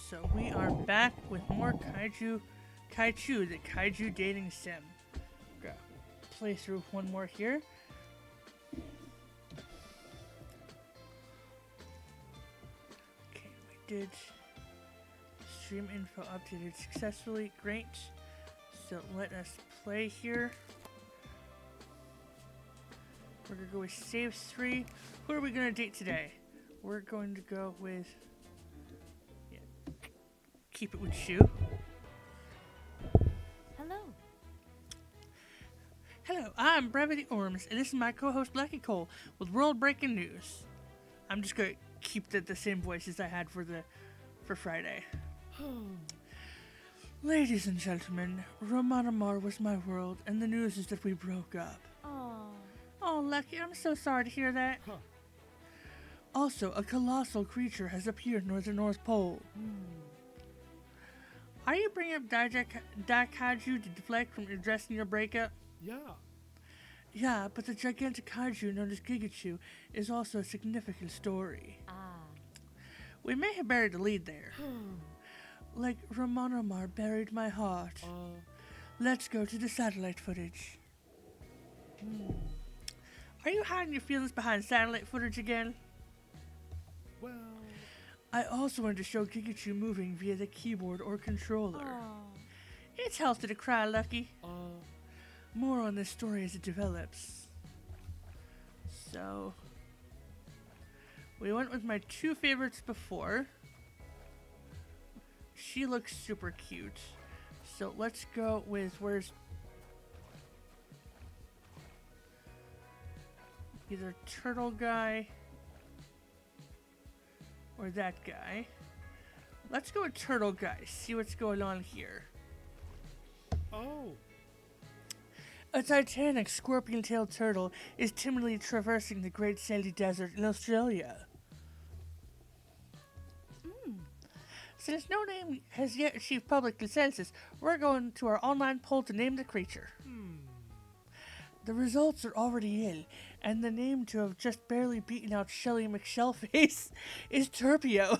So we are back with more Kaichu, the Kailju Dating Sim. Go play through one more here. Okay, we did stream info updated successfully. Great. So let us play here. We're gonna go with save 3. Who are we gonna date today? We're going to go with keep it with Shu. Hello. Hello, I'm Brevity Orms, and this is my co-host Blackie Cole with World Breaking News. I'm just gonna keep the same voices I had for Friday. Ladies and gentlemen, Romanamar was my world, and the news is that we broke up. Oh, Lucky, I'm so sorry to hear that. Also, a colossal creature has appeared near the North Pole. Are you bringing up Kaiju to deflect from addressing your breakup? Yeah. Yeah, but the gigantic kaiju known as Gigachu is also a significant story. We may have buried the lead there. Like Romanomar buried my heart. Let's go to the satellite footage. Are you hiding your feelings behind satellite footage again? Well... I also wanted to show Gigachu moving via the keyboard or controller. It's healthy to cry, Lucky. More on this story as it develops. So, we went with my two favorites before. She looks super cute. So let's go with where's either Turtle Guy or that guy. Let's go with Turtle Guy, see what's going on here. Oh. A titanic scorpion-tailed turtle is timidly traversing the Great Sandy Desert in Australia. Since no name has yet achieved public consensus, we're going to our online poll to name the creature. The results are already in, and the name to have just barely beaten out Shelly McShellface is Turpio.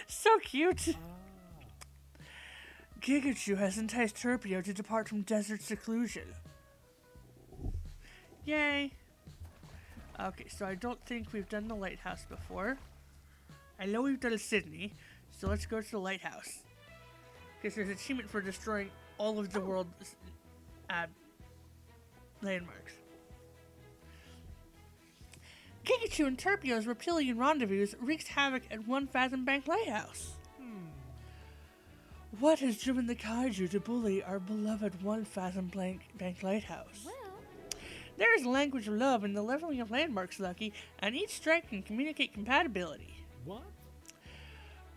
So cute. Gigachu has enticed Turpio to depart from desert seclusion. Yay. Okay, so I don't think we've done the lighthouse before. I know we've done Sydney, so let's go to the lighthouse. Because there's an achievement for destroying all of the world's landmarks. Gigachu and Turpio's reptilian rendezvous wreaks havoc at One Fathom Bank Lighthouse. What has driven the kaiju to bully our beloved One Fathom Bank Lighthouse? Well, There is a language of love in the leveling of landmarks, Lucky, and each strike can communicate compatibility. What?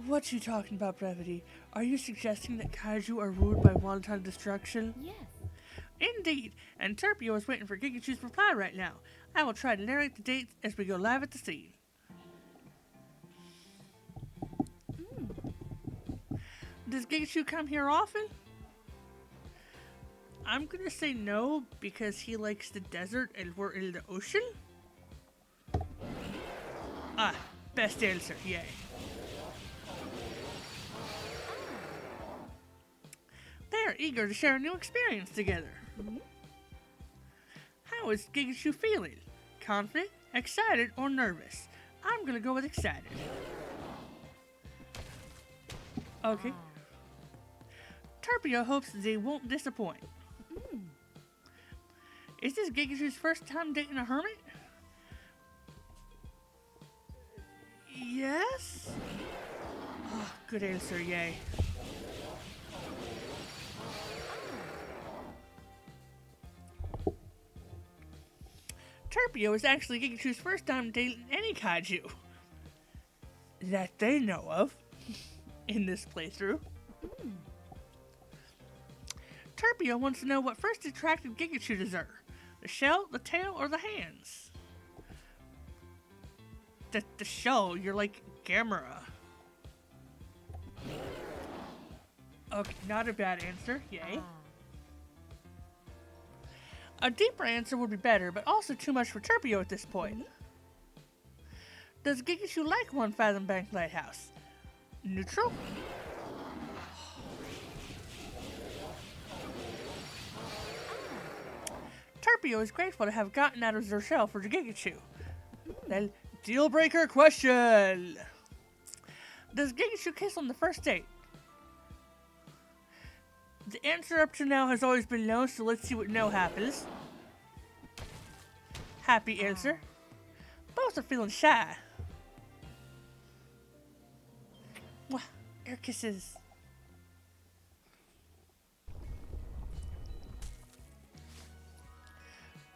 What you talking about, Brevity? Are you suggesting that kaiju are ruled by wanton destruction? yes. Indeed, and Turpio is waiting for Gigachu's reply right now. I will try to narrate the dates as we go live at the scene. Does Gigachu come here often? I'm gonna say no, because he likes the desert and we're in the ocean. Best answer, yay. They are eager to share a new experience together. How is Gigachu feeling? Confident, excited, or nervous? I'm gonna go with excited. Okay. Turpio hopes they won't disappoint. Is this Gigachu's first time dating a hermit? Yes? Oh, good answer, yay. Turpio is actually Gigachu's first time dating any kaiju that they know of in this playthrough. Turpio wants to know what first attracted Gigachu to Zer. The shell, the tail, or the hands? The shell, you're like Gamera. Okay, not a bad answer, yay. A deeper answer would be better, but also too much for Turpio at this point. Does Gigachu like One Fathom Bank Lighthouse? Neutral? Turpio is grateful to have gotten out of their shell for the Gigachu. Then, deal breaker question. Does Gigachu kiss on the first date? The answer up to now has always been no, so let's see what no happens. Happy answer. Both are feeling shy. Mwah, air kisses.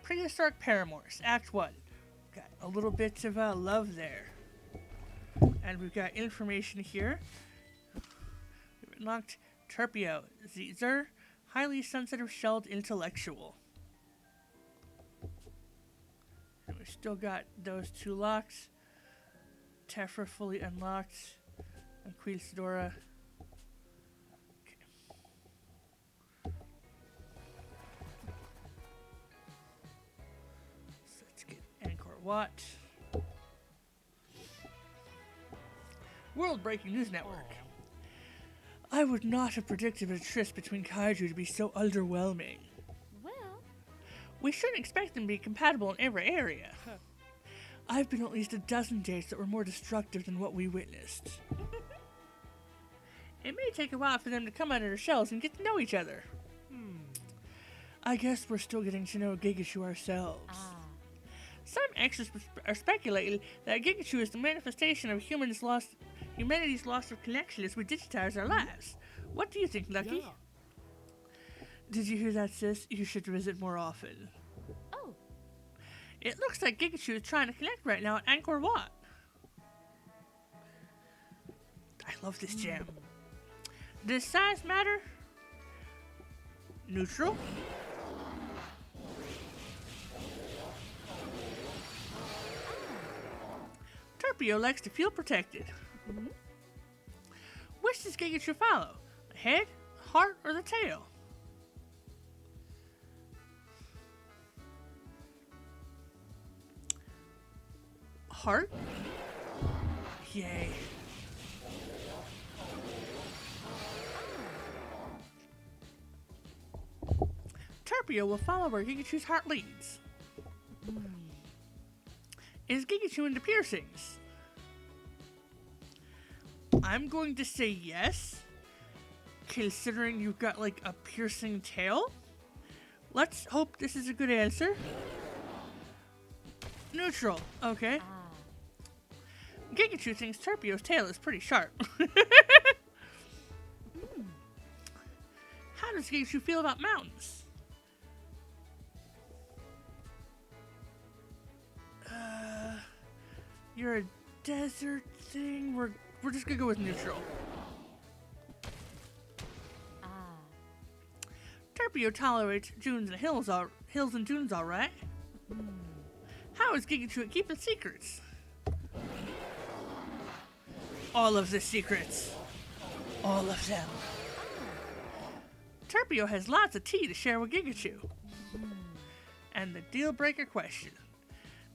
Prehistoric Paramours, Act 1. Got a little bit of love there. And we've got information here. We've unlocked Turpio, Zer, highly sensitive shelled intellectual. And we've still got those two locks. Tephra fully unlocked. And Quilsadora. Okay. So let's get Angkor Wat. World Breaking News Network. I would not have predicted a tryst between Kaiju to be so underwhelming. Well, We shouldn't expect them to be compatible in every area. I've been on at least a dozen dates that were more destructive than what we witnessed. It may take a while for them to come out of their shells and get to know each other. I guess we're still getting to know Gigachu ourselves. Some experts are speculating that Gigachu is the manifestation of humanity's loss of connection as we digitize our lives. What do you think, Lucky? Yeah. Did you hear that, sis? You should visit more often. oh, It looks like Gigachu is trying to connect right now at Angkor Wat. I love this jam. Does size matter? Neutral? Turpio likes to feel protected. Which does Gigachu follow? The head, heart, or the tail? Heart? Yay. Turpio will follow where Gigachu's heart leads. Is Gigachu into piercings? I'm going to say yes, considering you've got like a piercing tail. Let's hope this is a good answer. Neutral. Okay. Gigachu thinks Turpio's tail is pretty sharp. How does Gigachu feel about mountains? You're a desert thing. We're just gonna go with neutral. Turpio tolerates dunes and hills and dunes all right. How is Gigachu at keeping secrets? All of the secrets. All of them. Turpio has lots of tea to share with Gigachu. And the deal breaker question.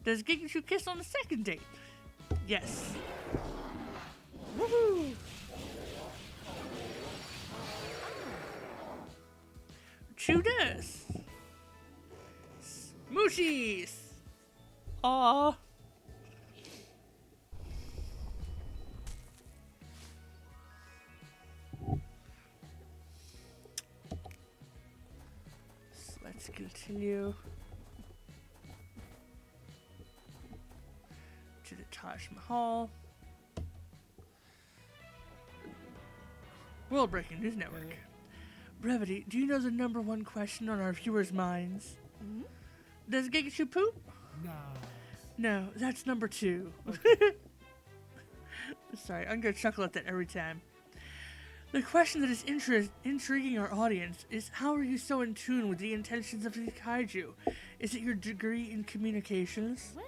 Does Gigachu kiss on the second date? Yes. Woohoo! Chew does. Smooshies. Aww. So let's continue to the Taj Mahal. World Breaking News Network. Brevity, do you know the #1 question on our viewers' minds? Does Gigachu poop? No. No, that's #2. Sorry, I'm gonna chuckle at that every time. The question that is intriguing our audience is, how are you so in tune with the intentions of the kaiju? Is it your degree in communications? well,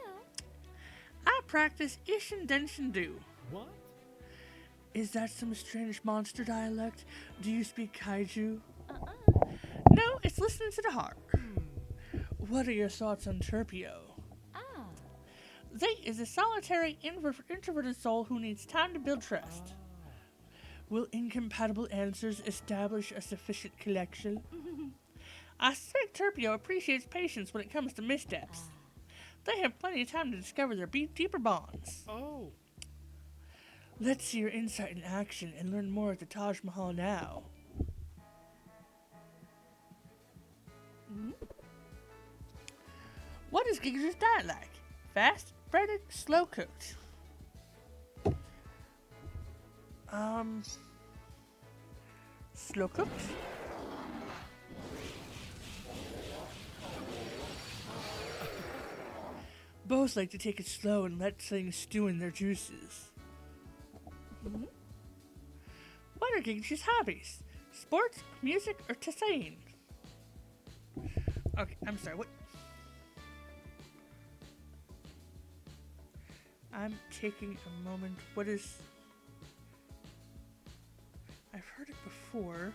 I practice Ishin Denshin Do. What? Is that some strange monster dialect? Do you speak kaiju? uh-uh. No, it's listening to the heart. What are your thoughts on Turpio? They is a solitary, introverted soul who needs time to build trust. Will incompatible answers establish a sufficient collection? I suspect Turpio appreciates patience when it comes to missteps. They have plenty of time to discover their deeper bonds. Oh. Let's see your insight in action and learn more at the Taj Mahal now. What is Gigachu's diet like? Fast, breaded, slow cooked? Slow cooked? Both like to take it slow and let things stew in their juices. What are Gigachu's hobbies? Sports, music, or tisane? Okay, I'm sorry, what? I'm taking a moment. What is... I've heard it before.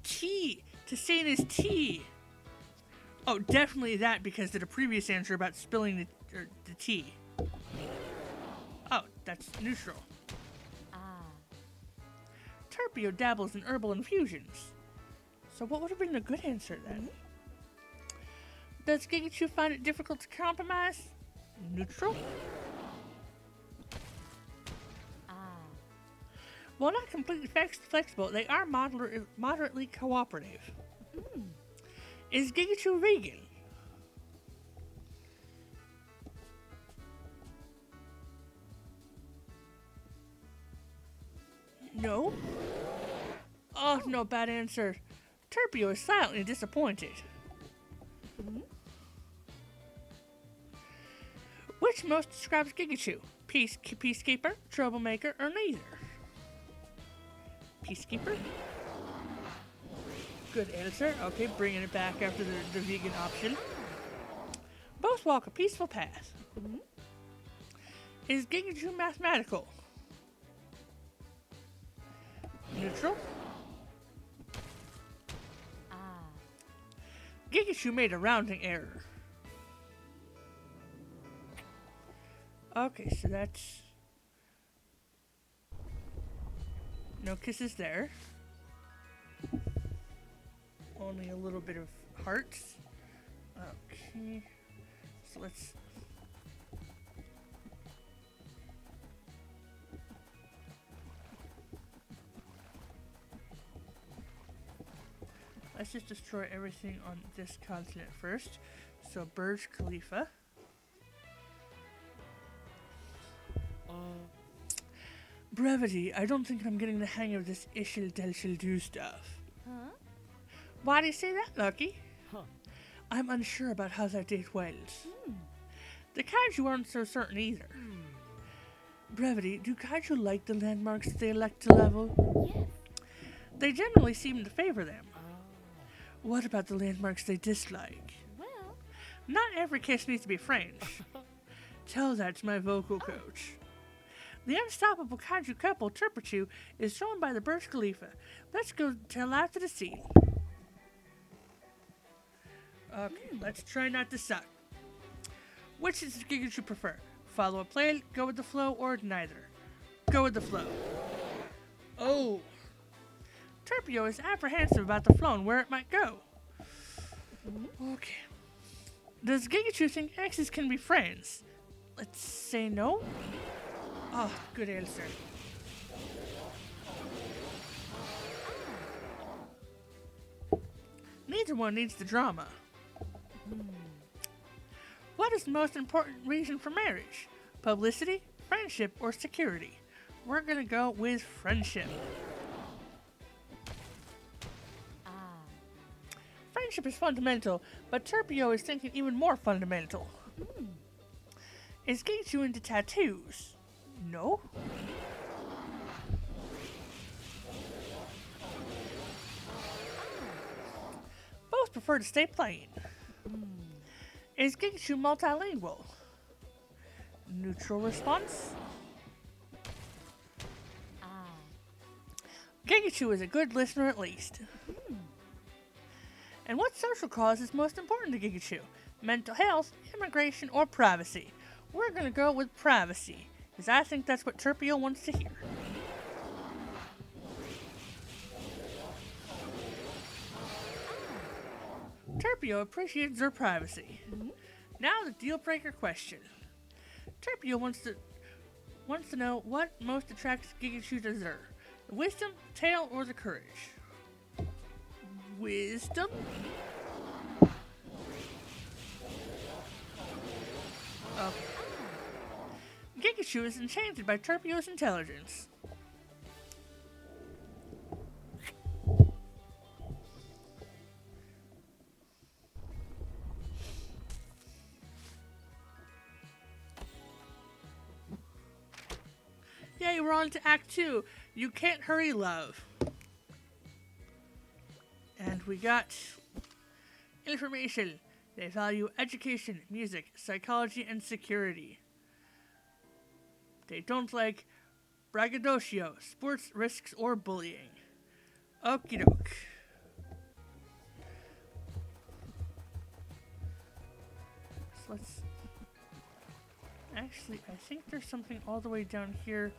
Tea! Tisane is tea! Oh, definitely that because of the previous answer about spilling the tea. Oh, that's neutral. Turpio dabbles in herbal infusions. So what would have been a good answer then? Does Gigachu find it difficult to compromise? Neutral. While not completely flexible, they are moderately cooperative. Is Gigachu vegan? No. Oh, no, bad answer. Turpio is silently disappointed. Which most describes Gigachu? Peacekeeper, troublemaker, or neither? Peacekeeper? Good answer. Okay, bringing it back after the vegan option. Both walk a peaceful path. Is Gigachu mathematical? Neutral? Gigachu made a rounding error. Okay, so that's... No kisses there. Only a little bit of hearts. Okay. So let's... Let's just destroy everything on this continent first. So Burj Khalifa. Brevity, I don't think I'm getting the hang of this ishil delshil do stuff. Huh? Why do you say that, Lucky? Huh. I'm unsure about how that date went. The Kaiju aren't so certain either. Brevity, do Kaiju like the landmarks they elect to level? Yes. They generally seem to favor them. What about the landmarks they dislike? Well, Not every kiss needs to be French. Tell that to my vocal coach. The unstoppable Kaiju couple, Turpio, is shown by the Burj Khalifa. Let's go tell after the scene. Okay, let's try not to suck. Which does Gigachu prefer? Follow a plan, go with the flow, or neither? Go with the flow. Oh. Turpio is apprehensive about the flow and where it might go. Okay. Does Gigachu think exes can be friends? Let's say no. Oh, good answer. Neither one needs the drama. What is the most important reason for marriage? Publicity, friendship, or security? We're gonna go with friendship. Friendship is fundamental, but Turpio is thinking even more fundamental. Is Kaichu into tattoos? No. Both prefer to stay plain. Is Kaichu multilingual? Neutral response. Gigachu is a good listener at least. And what social cause is most important to Gigachu? Mental health, immigration, or privacy? We're gonna go with privacy. Because I think that's what Turpio wants to hear. Turpio appreciates their privacy. Now the deal breaker question. Turpio wants to know what most attracts Gigachu to Zer. The wisdom, tail, or the courage? Wisdom? Okay. Gigachu is enchanted by Turpio's intelligence. Yay, we're on to Act 2. You can't hurry, love. And we got information. They value education, music, psychology, and security. They don't like braggadocio, sports, risks, or bullying. Okie doke. So let's... Actually, I think there's something all the way down here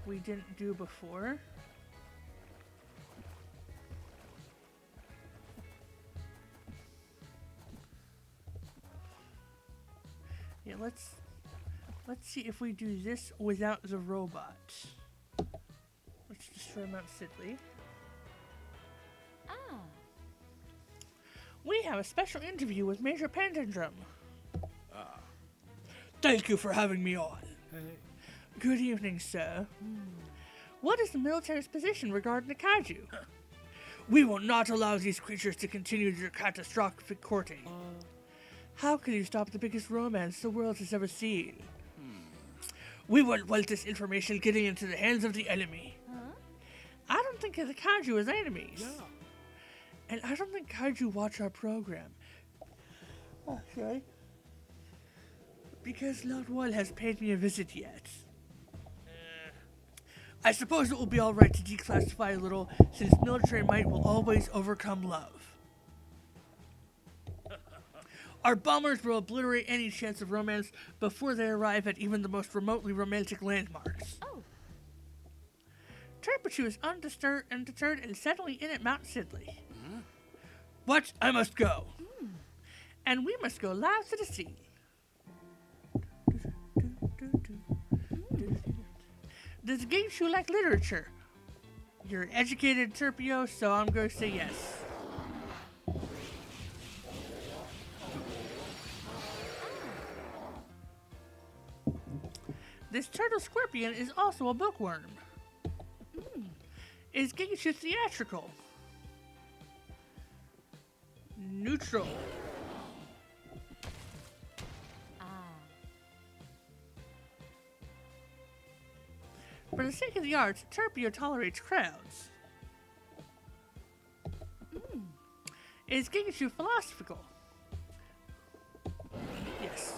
we didn't do before. Yeah, let's see if we do this without the robot. Let's destroy Mount Sidley. Ah. We have a special interview with Major Pendendrum. Thank you for having me on. Hey. Good evening, sir. What is the military's position regarding the Kaiju? We will not allow these creatures to continue their catastrophic courting. How can you stop the biggest romance the world has ever seen? We won't want this information getting into the hands of the enemy. Huh? I don't think of the Kaiju as enemies. Yeah. And I don't think Kaiju watch our program. Okay. Because not one has paid me a visit yet. I suppose it will be alright to declassify a little, since military might will always overcome love. Our bombers will obliterate any chance of romance before they arrive at even the most remotely romantic landmarks. Oh. Turpio is undisturbed and deterred and settling in at Mount Sidley. What? I must go. And we must go live to the scene. Does Kaichu like literature? You're an educated Turpio, so I'm going to say yes. This turtle scorpion is also a bookworm. Is Kaichu theatrical? Neutral. For the sake of the arts, Turpio tolerates crowds. Is Kaichu philosophical? Yes.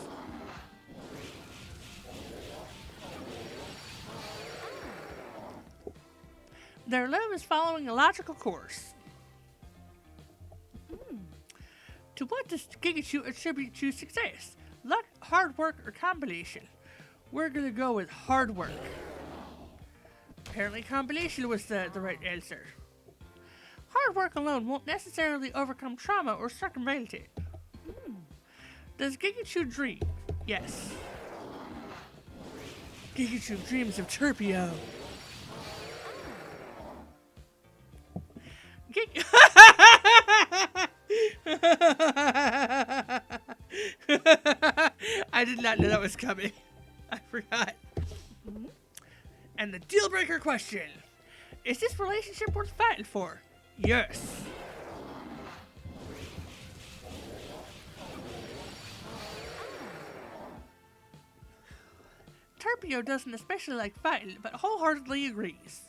Their love is following a logical course. To what does Kaichu attribute to success? Luck, hard work, or combination? We're gonna go with hard work. Apparently combination was the right answer. Hard work alone won't necessarily overcome trauma or circumvent it. Does Kaichu dream? Yes. Kaichu dreams of Turpio. I did not know that was coming. I forgot. And the deal breaker question. Is this relationship worth fighting for? Yes. Turpio doesn't especially like fighting, but wholeheartedly agrees.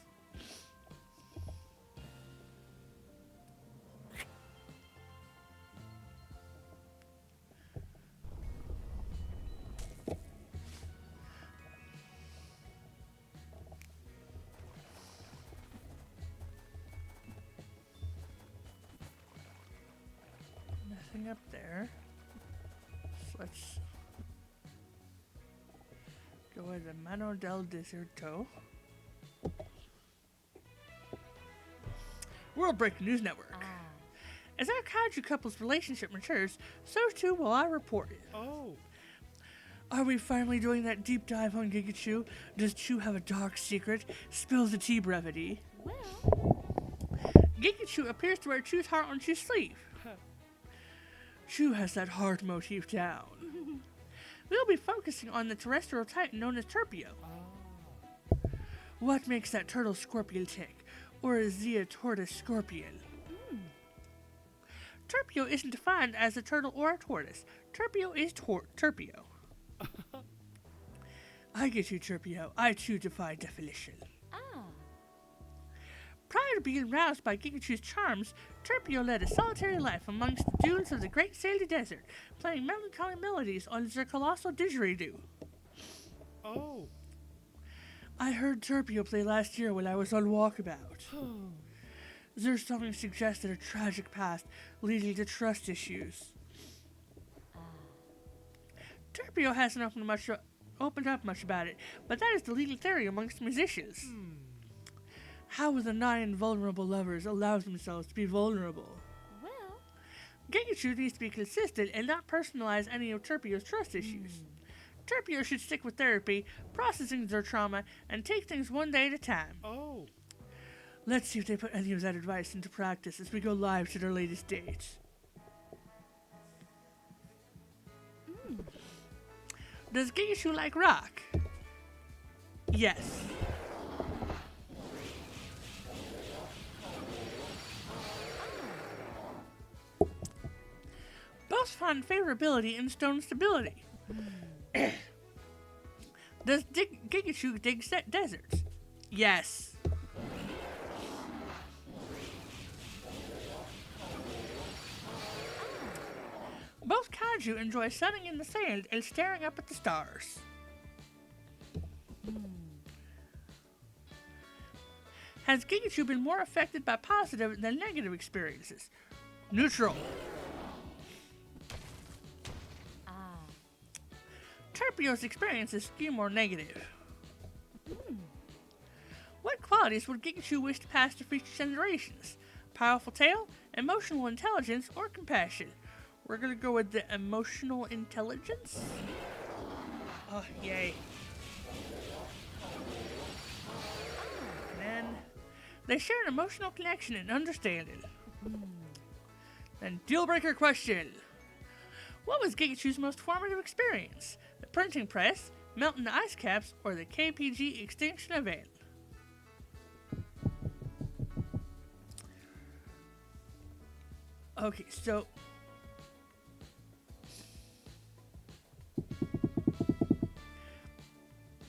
Nothing up there. So let's go with the Mano del Deserto. World Breaking News Network. Ah. As our Kaiju couple's relationship matures, so too will I report it. Oh. Are we finally doing that deep dive on Gigachu? Does Chu have a dark secret? Spill the tea, brevity. Well. Gigachu appears to wear Chu's heart on Chu's sleeve. Chu has that heart motif down. We'll be focusing on the terrestrial titan known as Turpio. Ah. What makes that turtle scorpion tick? Or is he a tortoise scorpion? Turpio isn't defined as a turtle or a tortoise. Turpio is Turpio. I get you, Turpio. I too defy definition. Ah. Prior to being roused by Gigachu's charms, Turpio led a solitary life amongst the dunes of the Great Sandy Desert, playing melancholy melodies on their colossal didgeridoo. Oh. I heard Turpio play last year when I was on walkabout. Their songs suggested a tragic past leading to trust issues. Turpio hasn't opened up much about it, but that is the leading theory amongst musicians. How will the 9 vulnerable lovers allow themselves to be vulnerable? Well. Gigachu needs to be consistent and not personalize any of Turpio's trust issues. Turpio should stick with therapy, processing their trauma, and take things one day at a time. Oh. Let's see if they put any of that advice into practice as we go live to their latest date. Does Gigachu like rock? Yes. Both find favorability in stone stability. Does Gigachu dig deserts? Yes. Both Kaiju enjoy sunning in the sand and staring up at the stars. Has Gigachu been more affected by positive than negative experiences? Neutral. Ah. Turpio's experiences skew more negative. What qualities would Gigachu wish to pass to future generations? Powerful tail, emotional intelligence, or compassion? We're gonna go with the emotional intelligence. Oh, yay. And then they share an emotional connection and understanding. Then deal breaker question. What was Gigachu's most formative experience? The printing press, melting the ice caps, or the KPG extinction event? Okay, so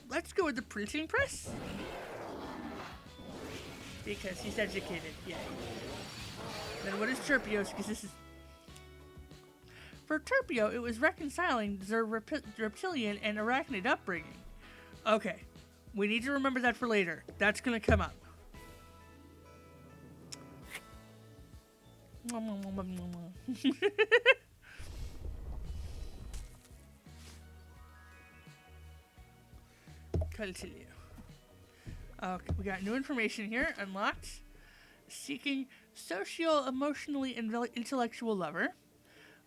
let's go with the printing press. Because he's educated, yay. Then what is Turpio's? Because this is... For Turpio, it was reconciling their reptilian and arachnid upbringing. Okay, we need to remember that for later. That's gonna come up. Continue. Okay, we got new information here. Unlocked. Seeking socio-emotionally intellectual lover.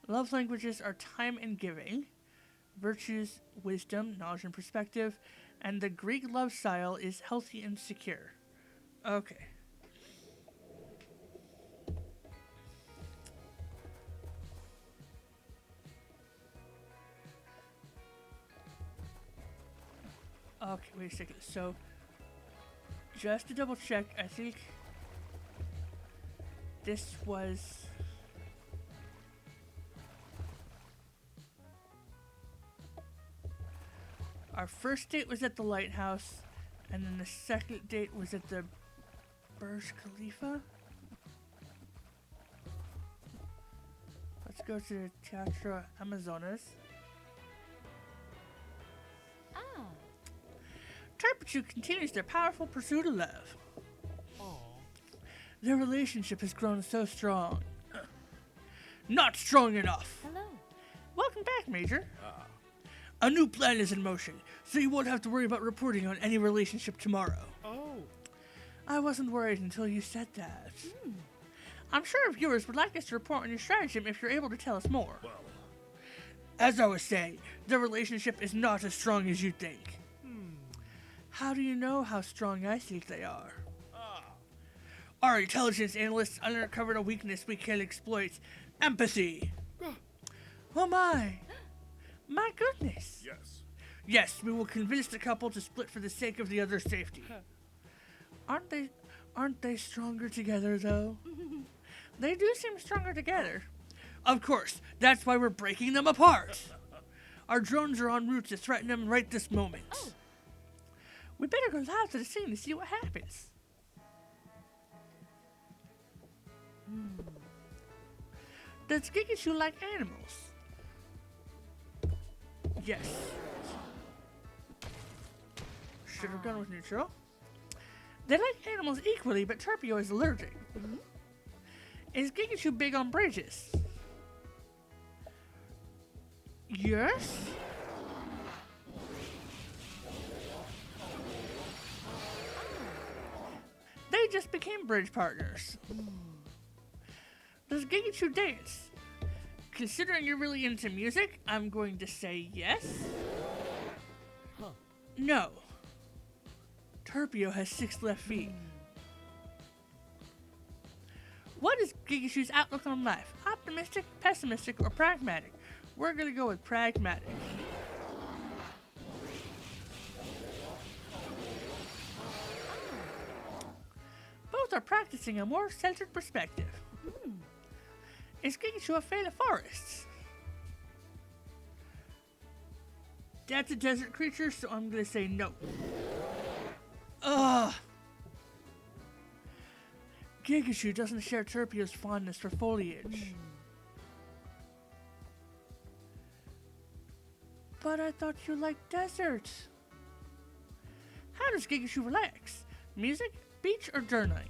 Love languages are time and giving. Virtues, wisdom, knowledge and perspective. And the Greek love style is healthy and secure. Okay. Okay, wait a second. So, just to double check, I think this was... Our first date was at the lighthouse, and then the second date was at the Burj Khalifa. Let's go to the Teatro Amazonas. Ah. Turpio continues their powerful pursuit of love. Aw. Their relationship has grown so strong. Not strong enough. Hello. Welcome back, Major. A new plan is in motion, so you won't have to worry about reporting on any relationship tomorrow. Oh. I wasn't worried until you said that. I'm sure viewers would like us to report on your stratagem if you're able to tell us more. Well, As I was saying, the relationship is not as strong as you think. How do you know how strong I think they are? Our intelligence analysts uncovered a weakness we can exploit. Empathy. Oh my. My goodness. yes. Yes, we will convince the couple to split for the sake of the other's safety. Aren't they stronger together though? They do seem stronger together. Of course, that's why we're breaking them apart. Our drones are en route to threaten them right this moment. We better go live to the scene to see what happens. Does Gigachu like animals? Yes. Should have gone with neutral. They like animals equally, but Turpio is allergic. Is Gigachu big on bridges? Yes. They just became bridge partners. Does Gigachu dance? Considering you're really into music, I'm going to say yes. No. Turpio has 6 left feet. What is Gigachu's outlook on life? Optimistic, pessimistic, or pragmatic? We're gonna go with pragmatic. Both are practicing a more centered perspective. Is Gigachu a fan of forests? That's a desert creature, so I'm gonna say no. Ugh. Gigachu doesn't share Turpio's fondness for foliage. But I thought you liked deserts. How does Gigachu relax? Music, beach, or journaling?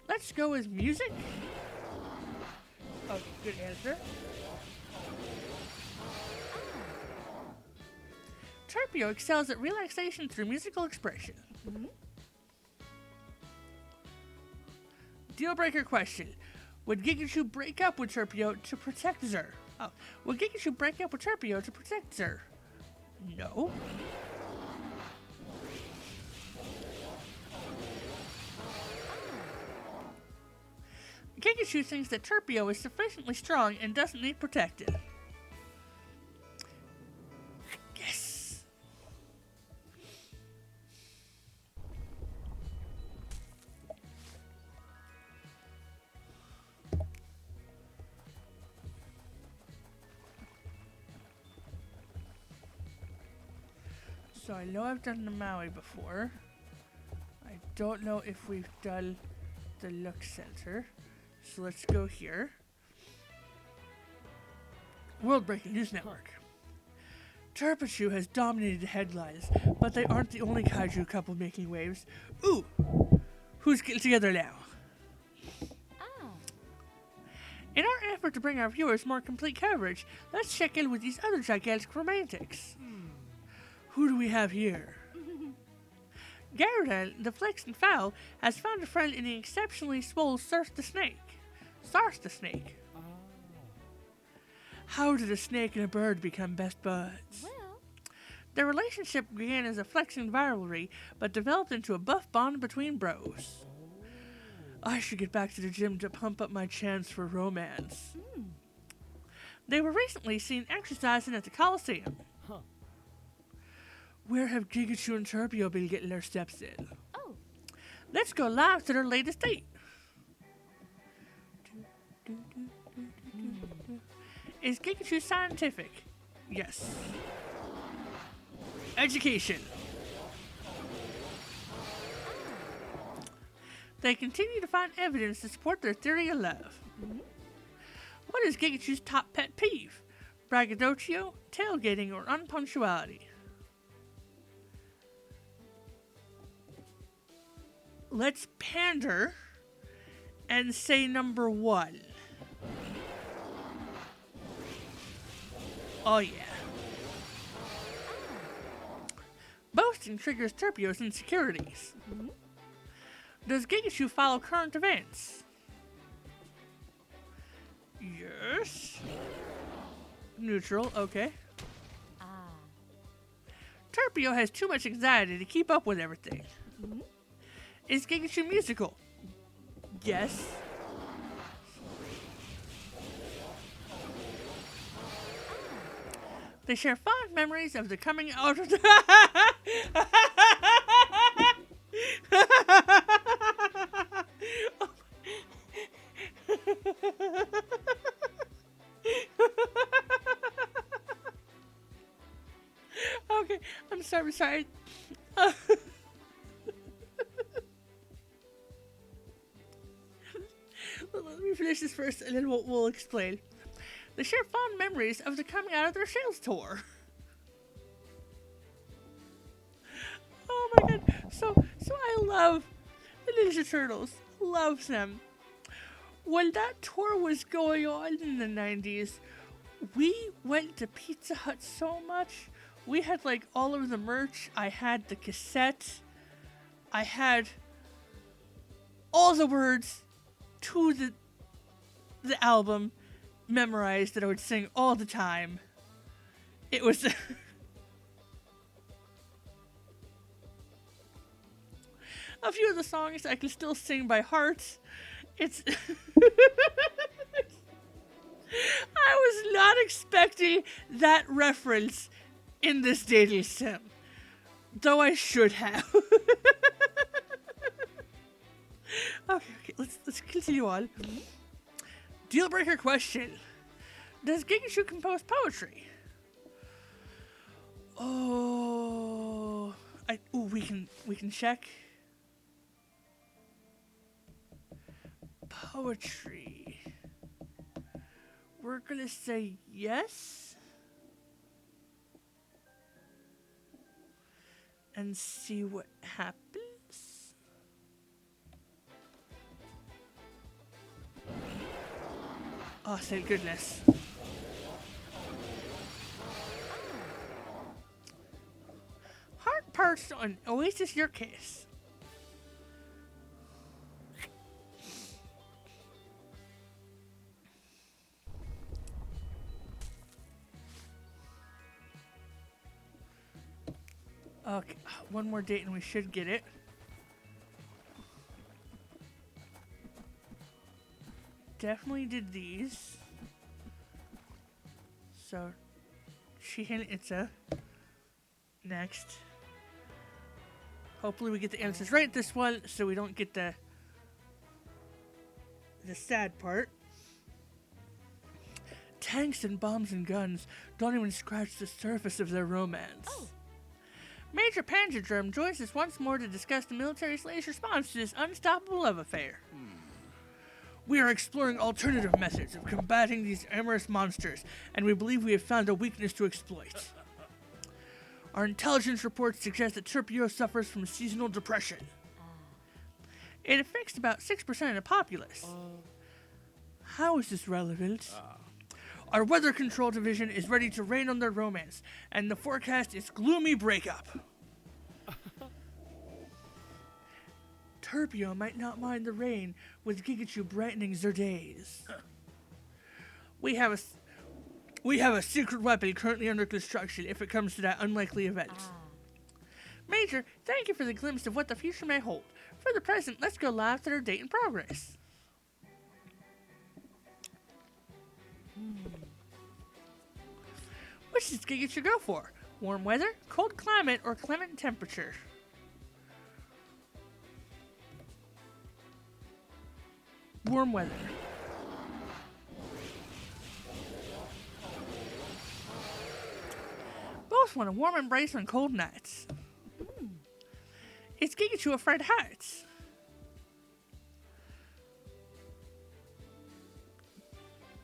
Let's go with music. Oh, good answer. Turpio excels at relaxation through musical expression. Deal breaker question. Would Gigachu break up with Turpio to protect Zer? Oh, would Gigachu break up with Turpio to protect Zer? No. Gigachu thinks that Turpio is sufficiently strong and doesn't need protected. Yes. So I know I've done the Maui before. I don't know if we've done the Look Center. So let's go here. World Breaking News Network. Turpio has dominated the headlines, but they aren't the only kaiju couple making waves. Ooh! Who's getting together now? In our effort to bring our viewers more complete coverage, let's check in with these other gigantic romantics. Who do we have here? Garden, the Flexen Fowl, has found a friend in the exceptionally swole Surf the Snake. Sarce the Snake. How did a snake and a bird become best buds? Well, Their relationship began as a flexing rivalry, but developed into a buff bond between bros. I should get back to the gym to pump up my chance for romance. They were recently seen exercising at the Coliseum. Where have Gigachu and Turpio been getting their steps in? oh, Let's go live to their latest date. Is Gigachu scientific? Yes. Education. They continue to find evidence to support their theory of love. What is Gigachu's top pet peeve? Braggadocio, tailgating, or unpunctuality? Let's pander and say number 1. Oh yeah. often triggers Turpio's insecurities? Does Gigachu follow current events? Yes. Neutral, okay. Ah. Turpio has too much anxiety to keep up with everything. Is Gigachu musical? Yes. They share fond memories of the coming out of Okay, I'm sorry. Let me finish this first and then we'll explain. They share fond memories of the coming out of their sales tour. Oh my god. So I love the Ninja Turtles. Love them. When that tour was going on in the 90s, we went to Pizza Hut so much. We had like all of the merch. I had the cassette. I had all the words to the album memorized that I would sing all the time. It was a few of the songs I can still sing by heart. It's I was not expecting that reference in this dating sim, though I should have. Okay, let's continue on. Deal breaker question: does Gigachu compose poetry? Oh, we can check. Poetry. We're gonna say yes. And see what happens. Oh, thank goodness. Heart parts on Oasis Your Kiss. Okay, one more date and we should get it. Definitely did these. So, Shihin Itza. Next. Hopefully we get the answers right this one so we don't get the sad part. Tanks and bombs and guns don't even scratch the surface of their romance. Oh. Major Panzerdrum joins us once more to discuss the military's latest response to this unstoppable love affair. We are exploring alternative methods of combating these amorous monsters, and we believe we have found a weakness to exploit. Our intelligence reports suggest that Turpio suffers from seasonal depression. It affects about 6% of the populace. How is this relevant? Our weather control division is ready to rain on their romance, and the forecast is gloomy breakup. Turpio might not mind the rain, with Gigachu brightening their days. We have a secret weapon currently under construction if it comes to that unlikely event. Major, thank you for the glimpse of what the future may hold. For the present, let's go live to their date in progress. Which does Gigachu go for? Warm weather, cold climate, or clement temperature? Warm weather. Both want a warm embrace on cold nights. Is Gigachu afraid of heights?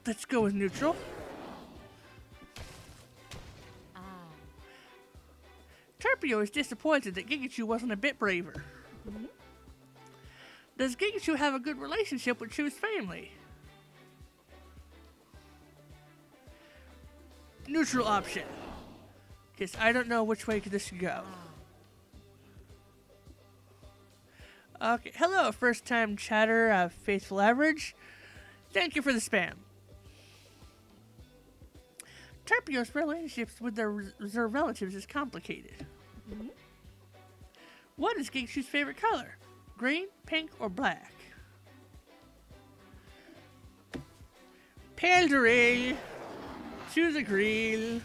Let's go with neutral. Turpio is disappointed that Gigachu wasn't a bit braver. Does Gigachu have a good relationship with Chu's family? Neutral option. Because I don't know which way this could go. Okay, hello, first-time chatter, faithful average. Thank you for the spam. Turpio's relationships with their relatives is complicated. What is Kaichu's favorite color? Green, pink, or black? Pale de rail. To the grill.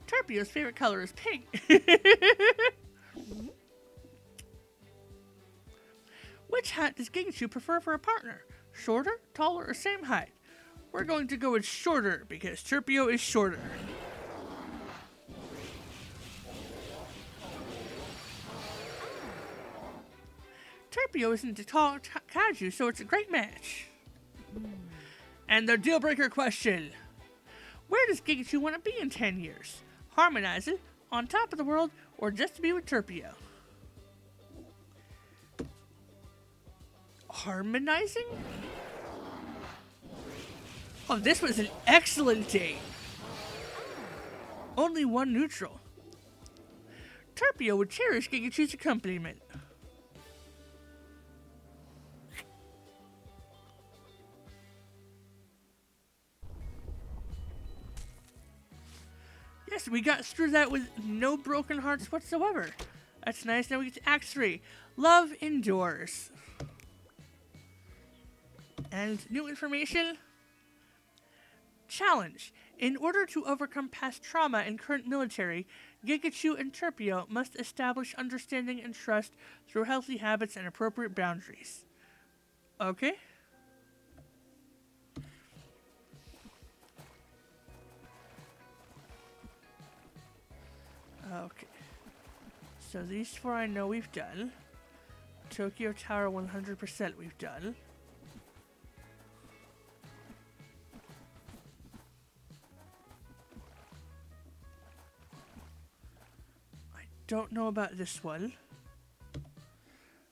Turpio's favorite color is pink. Which hat does Kaichu prefer for a partner? Shorter, taller, or same height? We're going to go with shorter because Turpio is shorter. Turpio is into tall Kaiju, so it's a great match. And the deal breaker question. Where does Kaichu want to be in 10 years? Harmonizing, on top of the world, or just to be with Turpio? Harmonizing? Oh, this was an excellent date. Only one neutral. Turpio would cherish Kaichu's accompaniment. Yes, we got through that with no broken hearts whatsoever. That's nice. Now we get to Act 3. Love endures. And new information. Challenge. In order to overcome past trauma in current military, Kaichu and Turpio must establish understanding and trust through healthy habits and appropriate boundaries. Okay. Okay. So these four I know we've done. Tokyo Tower 100% we've done. I don't know about this one.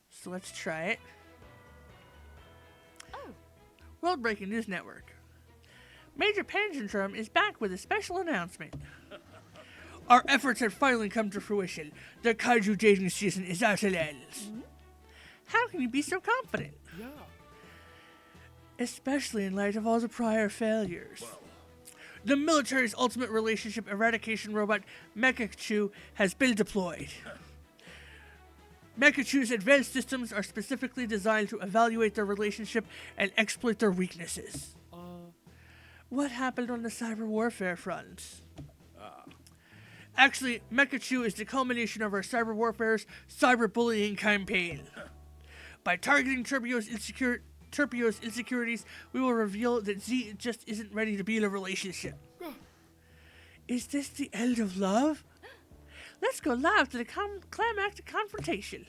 So let's try it. Oh. World Breaking News Network. Major Panjandrum is back with a special announcement. Our efforts have finally come to fruition. The Kailju Dating season is at an end. How can you be so confident? Yeah. Especially in light of all the prior failures. The military's ultimate relationship eradication robot, Kaichu, has been deployed. Kaichu's advanced systems are specifically designed to evaluate their relationship and exploit their weaknesses. What happened on the cyber warfare front? Actually, Kaichu is the culmination of our cyber warfare's cyberbullying campaign. By targeting Turpio's insecurities, we will reveal that Z just isn't ready to be in a relationship. Is this the end of love? Let's go live to the climactic confrontation.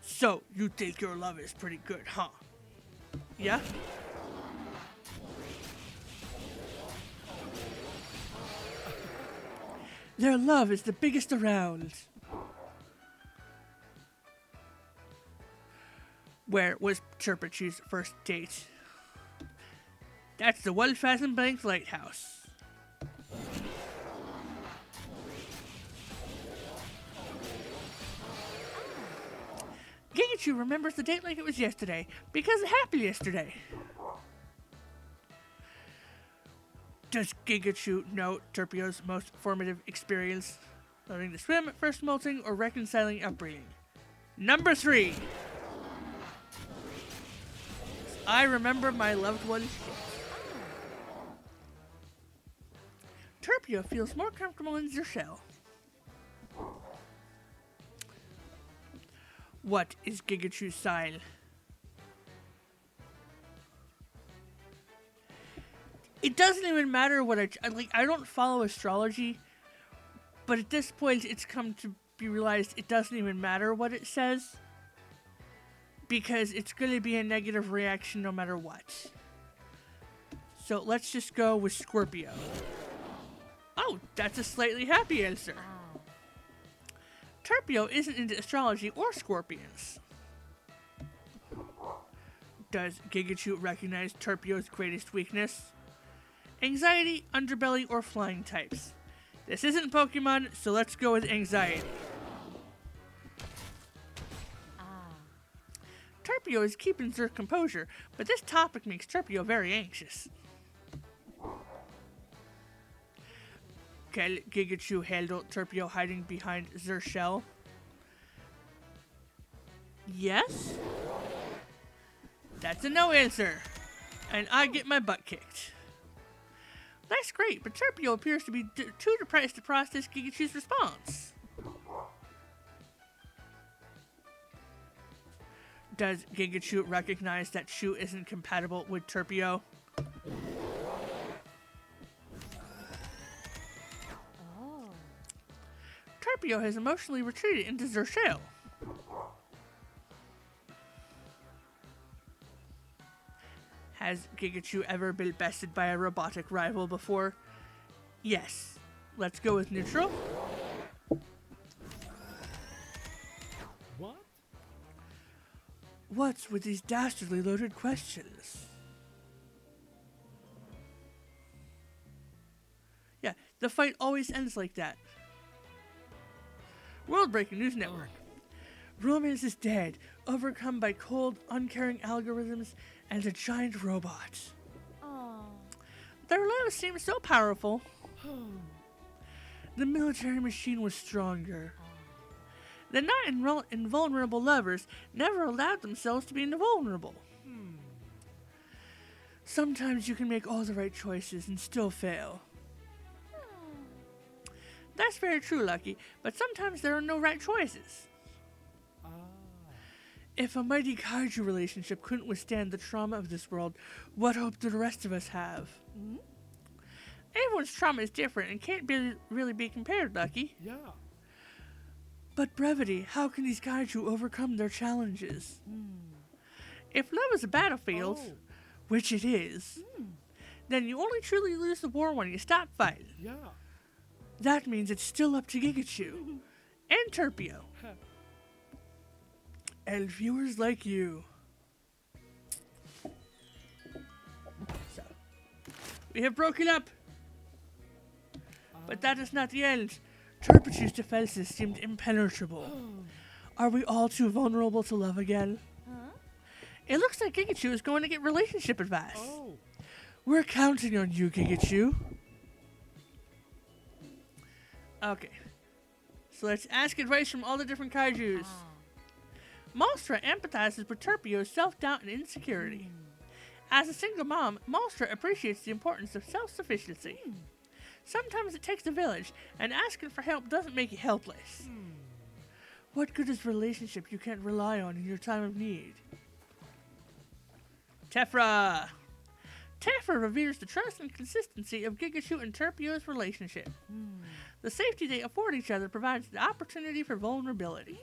So, you think your love is pretty good, huh? Yeah? Their love is the biggest around. Where was Turpichu's first date? That's the One Fathom Bank Lighthouse. Kaichu remembers the date like it was yesterday, because it happened yesterday. Does Kaichu know Turpio's most formative experience? Learning to swim, first molting, or reconciling upbringing? Number 3. I remember my loved one's shit. Turpio feels more comfortable in their shell. What is Kaichu's sign? It doesn't even matter what I don't follow astrology, but at this point it's come to be realized it doesn't even matter what it says, because it's going to be a negative reaction no matter what. So let's just go with Scorpio. Oh, that's a slightly happy answer. Ah. Turpio isn't into astrology or scorpions. Does Kaichu recognize Turpio's greatest weakness? Anxiety, underbelly, or flying types. This isn't Pokemon, so let's go with anxiety. Ah. Turpio is keeping their composure, but this topic makes Turpio very anxious. Can Gigachu handle Turpio hiding behind their shell? Yes? That's a no answer. And I get my butt kicked. That's great, but Turpio appears to be too depressed to process Gigachu's response. Does Gigachu recognize that Shu isn't compatible with Turpio? Oh. Turpio has emotionally retreated into their shell. Has Gigachu ever been bested by a robotic rival before? Yes. Let's go with neutral. What? What's with these dastardly loaded questions? Yeah, the fight always ends like that. World Breaking News Network. Romance is dead, overcome by cold, uncaring algorithms and a giant robot. Oh. Their love seemed so powerful. The military machine was stronger. The not invulnerable lovers never allowed themselves to be invulnerable. Sometimes you can make all the right choices and still fail. That's very true, Lucky, but sometimes there are no right choices. Ah. If a mighty kaiju relationship couldn't withstand the trauma of this world, what hope do the rest of us have? Hmm? Everyone's trauma is different and can't really be compared, Lucky. Yeah. But brevity, how can these kaiju overcome their challenges? If love is a battlefield, Oh. which it is, then you only truly lose the war when you stop fighting. Yeah. That means it's still up to Gigachu and Turpio. And viewers like you. So, we have broken up. But that is not the end. Turpichu's defenses seemed impenetrable. Are we all too vulnerable to love again? Huh? It looks like Gigachu is going to get relationship advice. Oh. We're counting on you, Gigachu. Okay. So let's ask advice from all the different kaijus. Ah. Malstra empathizes with Turpio's self-doubt and insecurity. As a single mom, Malstra appreciates the importance of self-sufficiency. Sometimes it takes a village, and asking for help doesn't make you helpless. What good is relationship you can't rely on in your time of need? Tephra! Tephra reveres the trust and consistency of Gigachu and Turpio's relationship. The safety they afford each other provides the opportunity for vulnerability.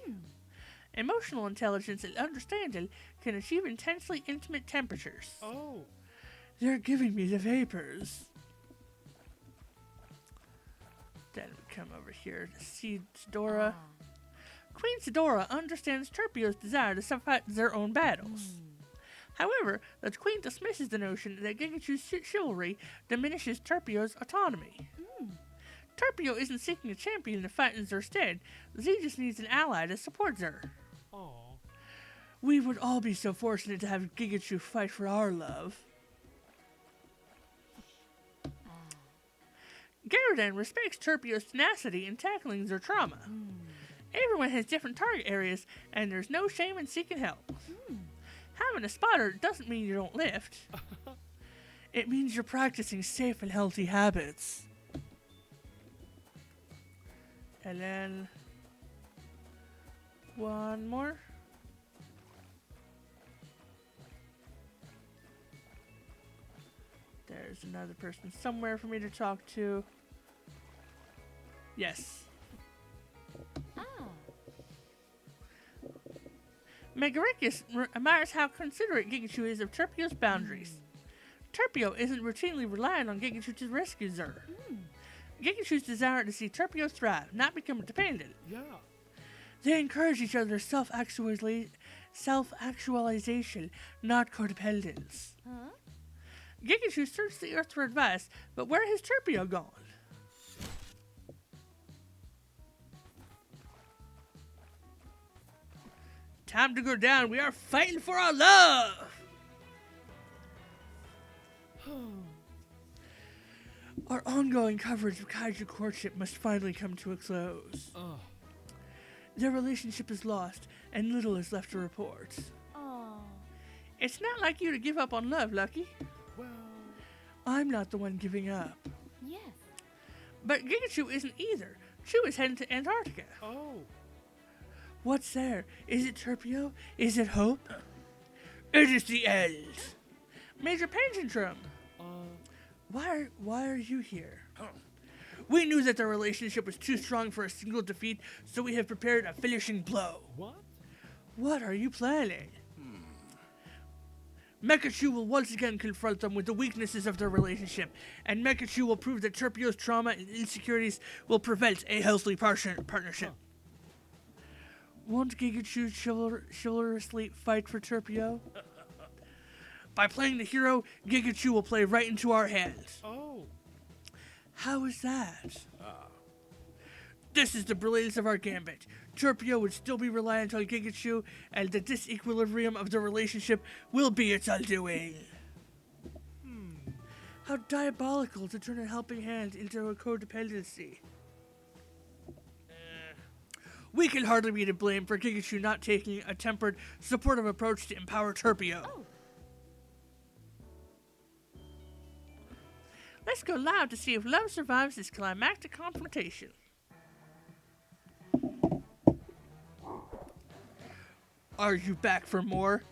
Emotional intelligence and understanding can achieve intensely intimate temperatures. Oh. They're giving me the vapors. Then we come over here to see Sidora. Queen Sidora understands Turpio's desire to fight their own battles. However, the queen dismisses the notion that Gigachu's chivalry diminishes Turpio's autonomy. Turpio isn't seeking a champion to fight in their stead. Z just needs an ally to support her. Oh. We would all be so fortunate to have Gigachu fight for our love. Garridan respects Turpio's tenacity in tackling their trauma. Everyone has different target areas, and there's no shame in seeking help. Having a spotter doesn't mean you don't lift. It means you're practicing safe and healthy habits. And then one more. There's another person somewhere for me to talk to. Yes. Ah. Megaricus admires how considerate Gigachu is of Turpio's boundaries. Turpio isn't routinely relying on Gigachu to rescue her. Gigachu's desire to see Turpio thrive, not become dependent. Yeah. They encourage each other's self-actualization, not codependence. Huh? Gigachu searched the earth for advice, but where has Turpio gone? Time to go down. We are fighting for our love. Our ongoing coverage of Kaiju courtship must finally come to a close. Ugh. Their relationship is lost, and little is left to report. Oh. It's not like you to give up on love, Lucky. Well. I'm not the one giving up. Yes. But Gigachu isn't either. Chu is heading to Antarctica. Oh. What's there? Is it Turpio? Is it hope? It is the end. Major Pangentrum. Why are you here? We knew that the relationship was too strong for a single defeat, so we have prepared a finishing blow. What? What are you planning? Mekachu will once again confront them with the weaknesses of their relationship, and Mekachu will prove that Turpio's trauma and insecurities will prevent a healthy partnership. Won't Gigachu chivalrously fight for Turpio? By playing the hero, Gigachu will play right into our hands. Oh. How is that? This is the brilliance of our gambit. Turpio would still be reliant on Gigachu, and the disequilibrium of the relationship will be its undoing. How diabolical to turn a helping hand into a codependency. We can hardly be to blame for Gigachu not taking a tempered, supportive approach to empower Turpio. Oh. Let's go live to see if love survives this climactic confrontation. Are you back for more?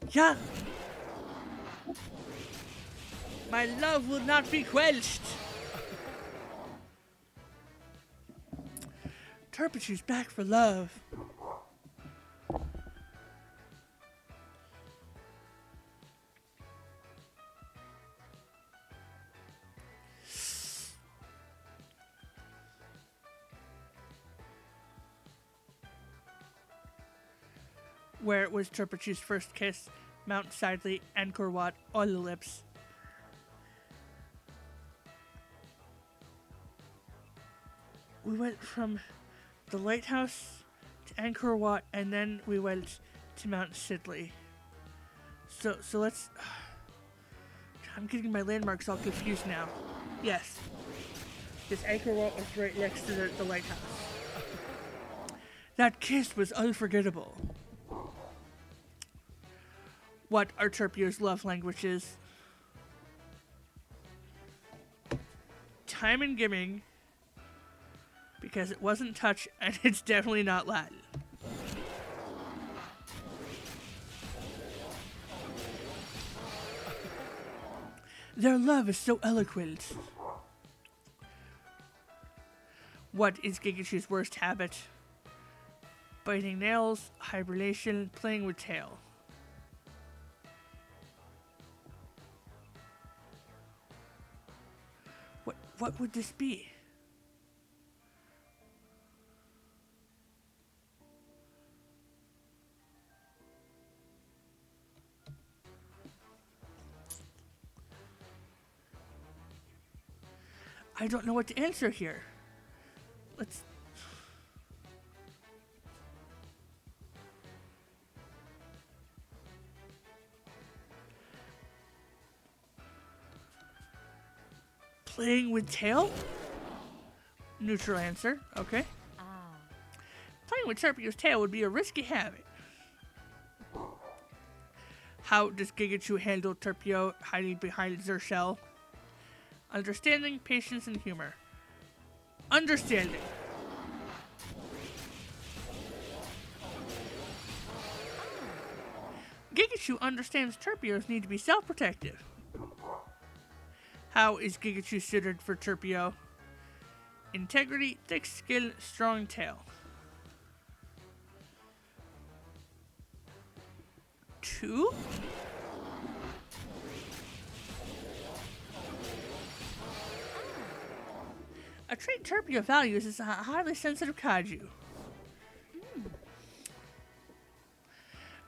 Yeah. My love will not be quenched. Turpichu's back for love. Where it was Turpichu's first kiss, Mount Sidley, Angkor Wat, on the lips. We went from the lighthouse to Angkor Wat, and then we went to Mount Sidley. So let's... I'm getting my landmarks all confused now. Yes. This Angkor Wat was right next to the lighthouse. That kiss was unforgettable. What are Turpio's love languages? Time and giving, because it wasn't touch, and it's definitely not Latin. Their love is so eloquent. What is Gigachu's worst habit? Biting nails, hibernation, playing with tail. What would this be? I don't know what to answer here. Let's... Playing with tail? Neutral answer. Okay. Ah. Playing with Turpio's tail would be a risky habit. How does Gigachu handle Turpio hiding behind their shell? Understanding, patience, and humor. Understanding. Gigachu understands Turpio's need to be self-protective. How is Gigachu suited for Turpio? Integrity, thick skin, strong tail. 2? A trait Turpio values is a highly sensitive kaiju.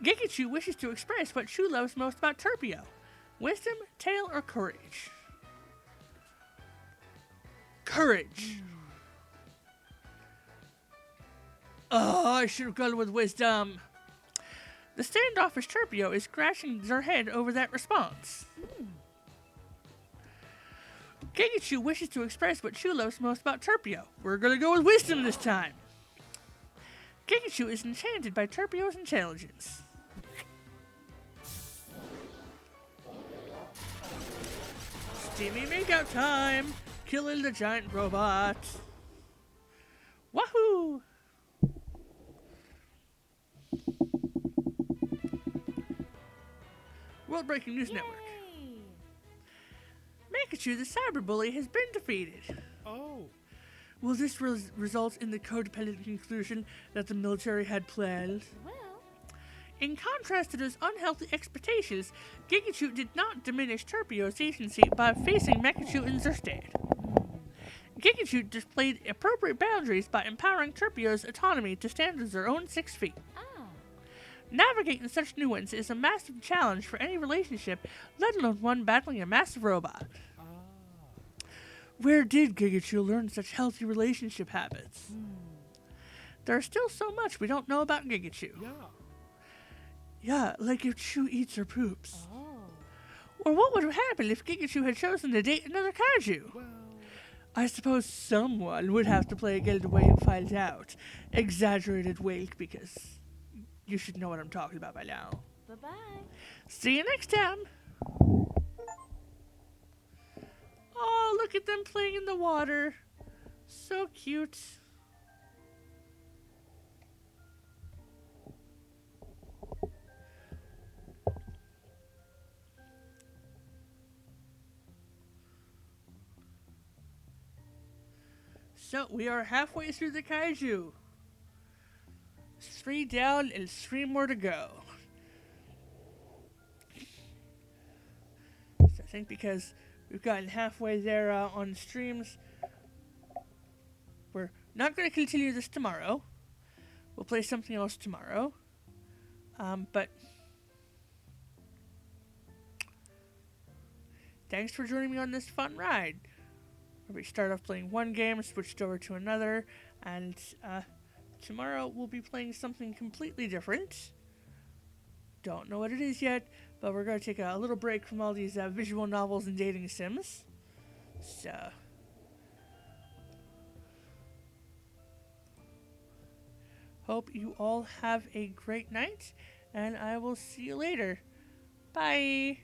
Gigachu wishes to express what Chu loves most about Turpio. Wisdom, tail, or courage? Courage. Oh, I should have gone with wisdom. The standoffish Turpio is scratching their head over that response. Kaichu wishes to express what Chu loves most about Turpio. We're gonna go with wisdom this time. Kaichu is enchanted by Turpio's intelligence. Steamy makeout time! Killing the giant robot. Wahoo! World Breaking News Network. Yay! Makachu, the cyberbully, has been defeated. Oh. Will this result in the codependent conclusion that the military had planned? Well, In contrast to those unhealthy expectations, Gigachu did not diminish Turpio's agency by facing Makachu in their stead. Gigachu displayed appropriate boundaries by empowering Turpio's autonomy to stand on their own 6 feet. Navigating such nuance is a massive challenge for any relationship, let alone one battling a massive robot. Where did Gigachu learn such healthy relationship habits? There's still so much we don't know about Gigachu. Yeah. Yeah, like if Chu eats or poops. oh. Or what would have happened if Gigachu had chosen to date another kaiju? Well. I suppose someone would have to play a Gilded Way and find out. Exaggerated wake, because you should know what I'm talking about by now. Bye-bye. See you next time! Oh, look at them playing in the water. So cute. So, we are halfway through the kaiju. 3 down and 3 more to go. So I think because we've gotten halfway there on streams, we're not going to continue this tomorrow. We'll play something else tomorrow. But thanks for joining me on this fun ride. We start off playing one game, switched over to another, and tomorrow we'll be playing something completely different. Don't know what it is yet, but we're going to take a little break from all these visual novels and dating sims. So, hope you all have a great night, and I will see you later. Bye!